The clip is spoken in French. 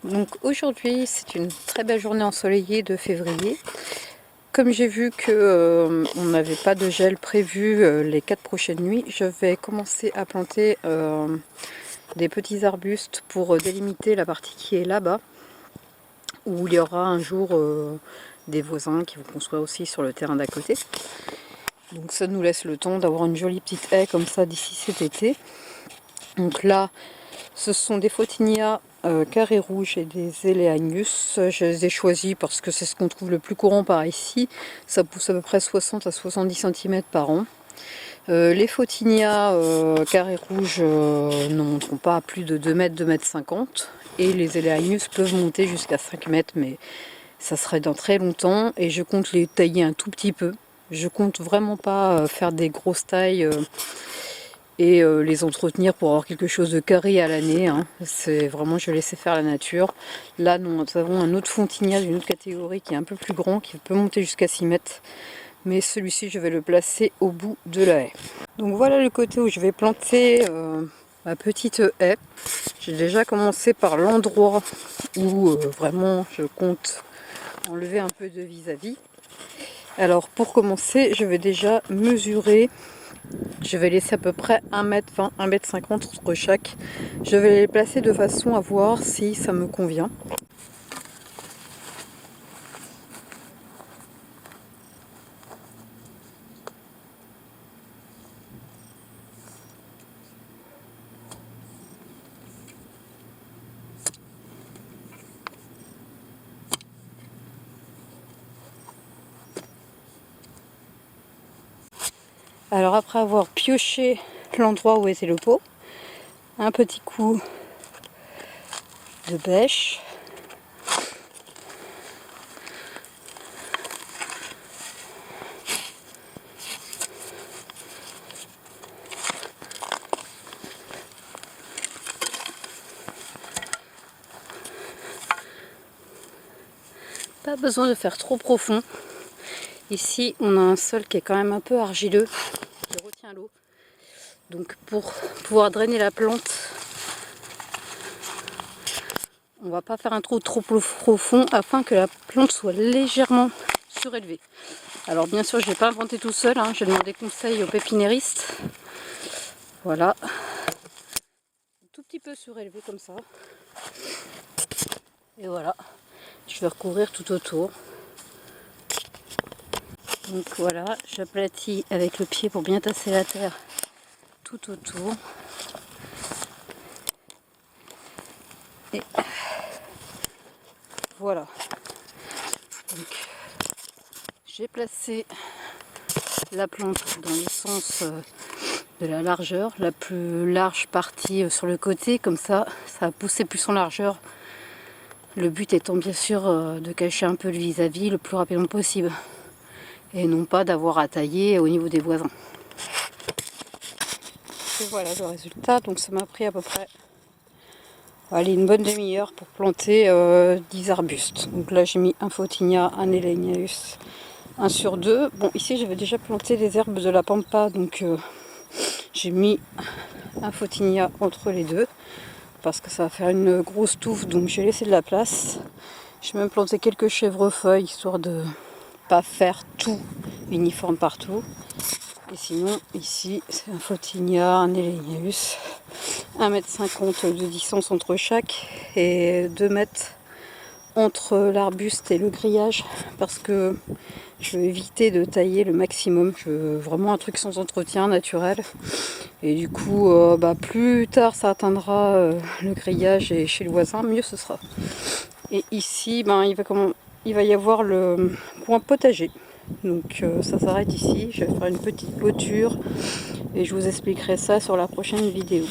Donc aujourd'hui c'est une très belle journée ensoleillée de février. Comme j'ai vu que on n'avait pas de gel prévu les 4 prochaines nuits, je vais commencer à planter des petits arbustes pour délimiter la partie qui est là-bas, où il y aura un jour des voisins qui vont construire aussi sur le terrain d'à côté. Donc ça nous laisse le temps d'avoir une jolie petite haie comme ça d'ici cet été. Donc là, ce sont des Photinia carré rouge et des Eleagnus. Je les ai choisis parce que c'est ce qu'on trouve le plus courant par ici. Ça pousse à peu près 60 à 70 cm par an. Les Photinia carré rouge ne monteront pas à plus de 2 mètres, 2 mètres 50. Et les Eleagnus peuvent monter jusqu'à 5 mètres, mais ça serait dans très longtemps. Et je compte les tailler un tout petit peu. Je compte vraiment pas faire des grosses tailles et les entretenir pour avoir quelque chose de carré à l'année. Hein. C'est vraiment, je vais laisser faire la nature. Là, nous avons un autre Photinia d'une autre catégorie qui est un peu plus grand, qui peut monter jusqu'à 6 mètres. Mais celui-ci, je vais le placer au bout de la haie. Donc voilà le côté où je vais planter ma petite haie. J'ai déjà commencé par l'endroit où vraiment je compte enlever un peu de vis-à-vis. Alors pour commencer, je vais déjà mesurer. Je vais laisser à peu près 1m20, 1m50 entre chaque. Je vais les placer de façon à voir si ça me convient. Alors après avoir pioché l'endroit où était le pot, un petit coup de bêche. Pas besoin de faire trop profond. Ici, on a un sol qui est quand même un peu argileux, qui retient l'eau. Donc pour pouvoir drainer la plante, on va pas faire un trou trop profond afin que la plante soit légèrement surélevée. Alors bien sûr, je ne l'ai pas inventé tout seul, hein. J'ai demandé conseil aux pépiniéristes. Voilà. Un tout petit peu surélevé comme ça. Et voilà. Je vais recouvrir tout autour. Donc voilà, j'aplatis avec le pied pour bien tasser la terre tout autour. Et voilà. Donc j'ai placé la plante dans le sens de la largeur, la plus large partie sur le côté, comme ça a poussé plus en largeur. Le but étant bien sûr de cacher un peu le vis-à-vis le plus rapidement possible. Et non pas d'avoir à tailler au niveau des voisins. Et voilà le résultat. Donc ça m'a pris à peu près une bonne demi-heure pour planter 10 arbustes. Donc là j'ai mis un Photinia, un Eleagnus, 1 sur 2. Bon, ici j'avais déjà planté les herbes de la pampa, donc j'ai mis un Photinia entre les deux parce que ça va faire une grosse touffe, donc j'ai laissé de la place. J'ai même planté quelques chèvrefeuilles histoire de pas faire tout uniforme partout. Et sinon ici c'est un Photinia, un Eleagnus, 1,50 m de distance entre chaque et 2 mètres entre l'arbuste et le grillage parce que je veux éviter de tailler le maximum. Je veux vraiment un truc sans entretien naturel. Et du coup, plus tard ça atteindra le grillage et chez le voisin, mieux ce sera. Et ici, il va y avoir le coin potager. Donc ça s'arrête ici. Je vais faire une petite clôture et je vous expliquerai ça sur la prochaine vidéo.